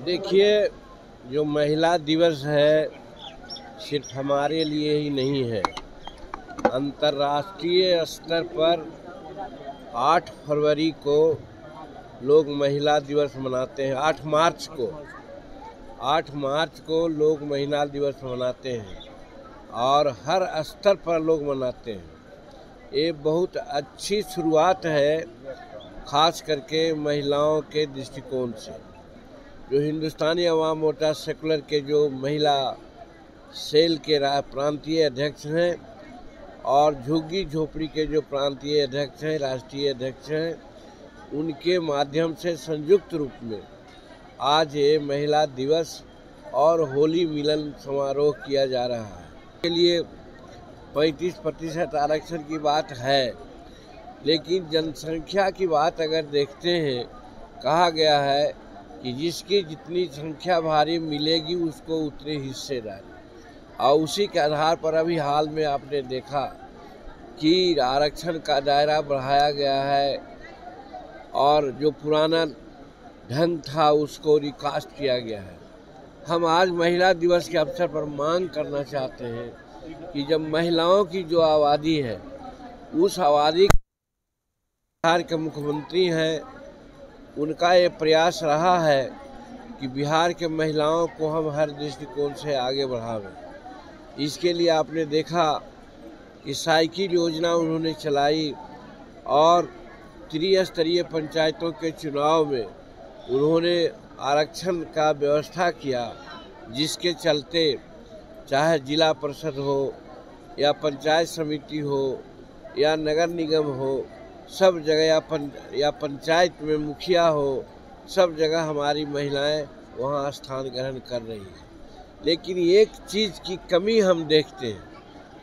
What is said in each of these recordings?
देखिए, जो महिला दिवस है सिर्फ हमारे लिए ही नहीं है। अंतर्राष्ट्रीय स्तर पर 8 फरवरी को लोग महिला दिवस मनाते हैं। 8 मार्च को लोग महिला दिवस मनाते हैं और हर स्तर पर लोग मनाते हैं। ये बहुत अच्छी शुरुआत है, खास करके महिलाओं के दृष्टिकोण से। जो हिंदुस्तानी अवाम मोर्चा सेकुलर के जो महिला सेल के प्रांतीय अध्यक्ष हैं और झुग्गी झोपड़ी के जो प्रांतीय अध्यक्ष हैं, राष्ट्रीय अध्यक्ष हैं, उनके माध्यम से संयुक्त रूप में आज ये महिला दिवस और होली मिलन समारोह किया जा रहा है। इसके लिए 35% आरक्षण की बात है, लेकिन जनसंख्या की बात अगर देखते हैं, कहा गया है कि जिसकी जितनी संख्या भारी मिलेगी उसको उतने हिस्सेदारी, और उसी के आधार पर अभी हाल में आपने देखा कि आरक्षण का दायरा बढ़ाया गया है और जो पुराना ढंग था उसको रिकास्ट किया गया है। हम आज महिला दिवस के अवसर पर मांग करना चाहते हैं कि जब महिलाओं की जो आबादी है, उस आबादी बिहार के मुख्यमंत्री हैं, उनका ये प्रयास रहा है कि बिहार के महिलाओं को हम हर दृष्टिकोण से आगे बढ़ावें। इसके लिए आपने देखा कि साइकिल योजना उन्होंने चलाई और त्रिस्तरीय पंचायतों के चुनाव में उन्होंने आरक्षण का व्यवस्था किया, जिसके चलते चाहे जिला परिषद हो या पंचायत समिति हो या नगर निगम हो, सब जगह या पंचायत में मुखिया हो, सब जगह हमारी महिलाएं वहां स्थान ग्रहण कर रही हैं। लेकिन एक चीज़ की कमी हम देखते हैं,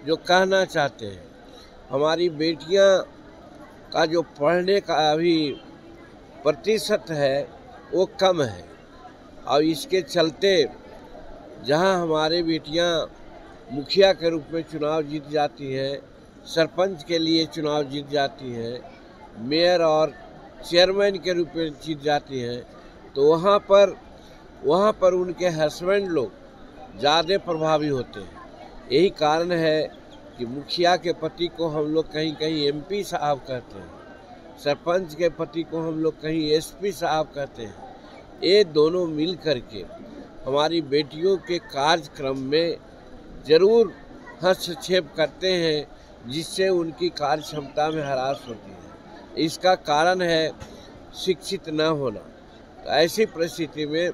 जो कहना चाहते हैं, हमारी बेटियां का जो पढ़ने का अभी प्रतिशत है वो कम है, और इसके चलते जहां हमारे बेटियां मुखिया के रूप में चुनाव जीत जाती हैं, सरपंच के लिए चुनाव जीत जाती हैं, मेयर और चेयरमैन के रूप में जीत जाती हैं, तो वहाँ पर उनके हस्बैंड लोग ज़्यादा प्रभावी होते हैं। यही कारण है कि मुखिया के पति को हम लोग कहीं कहीं एमपी साहब कहते हैं, सरपंच के पति को हम लोग कहीं एसपी साहब कहते हैं। ये दोनों मिल करके हमारी बेटियों के कार्यक्रम में ज़रूर हस्तक्षेप करते हैं, जिससे उनकी कार्य क्षमता में ह्रास होती है। इसका कारण है शिक्षित न होना। तो ऐसी परिस्थिति में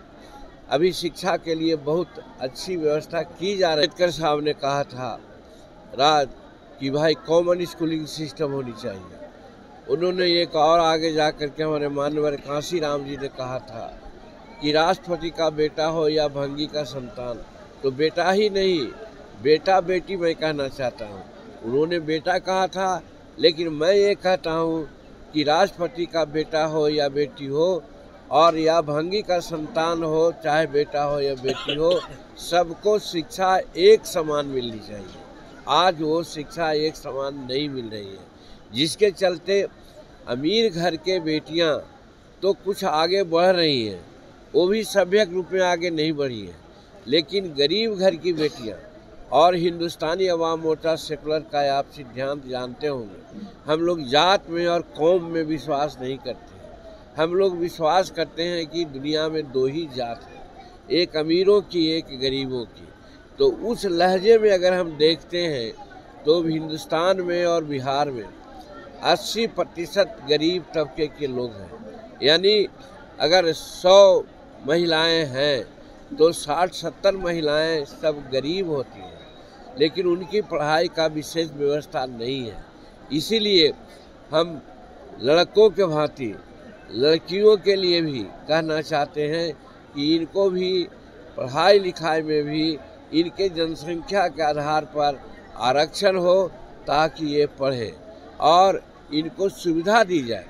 अभी शिक्षा के लिए बहुत अच्छी व्यवस्था की जा रही है। अम्बेडकर साहब ने कहा था कि भाई कॉमन स्कूलिंग सिस्टम होनी चाहिए। उन्होंने एक और आगे जा कर के हमारे माननीय कांसी राम जी ने कहा था कि राष्ट्रपति का बेटा हो या भंगी का संतान, तो बेटा ही नहीं, बेटा बेटी मैं कहना चाहता हूँ। उन्होंने बेटा कहा था, लेकिन मैं ये कहता हूँ कि राष्ट्रपति का बेटा हो या बेटी हो, और या भंगी का संतान हो, चाहे बेटा हो या बेटी हो, सबको शिक्षा एक समान मिलनी चाहिए। आज वो शिक्षा एक समान नहीं मिल रही है, जिसके चलते अमीर घर के बेटियां तो कुछ आगे बढ़ रही हैं, वो भी सभ्यक रूप में आगे नहीं बढ़ी हैं, लेकिन गरीब घर की बेटियां और हिंदुस्तानी अवाम मोर्चा सेकुलर का आप सिद्धांत जानते होंगे, हम लोग जात में और कौम में विश्वास नहीं करते। हम लोग विश्वास करते हैं कि दुनिया में 2 ही जात हैं, एक अमीरों की, एक गरीबों की। तो उस लहजे में अगर हम देखते हैं तो हिंदुस्तान में और बिहार में 80% गरीब तबके के लोग हैं। यानी अगर 100 महिलाएं हैं तो 60-70 महिलाएं सब गरीब होती हैं, लेकिन उनकी पढ़ाई का विशेष व्यवस्था नहीं है। इसीलिए हम लड़कों के भांति लड़कियों के लिए भी कहना चाहते हैं कि इनको भी पढ़ाई लिखाई में भी इनके जनसंख्या के आधार पर आरक्षण हो, ताकि ये पढ़ें और इनको सुविधा दी जाए।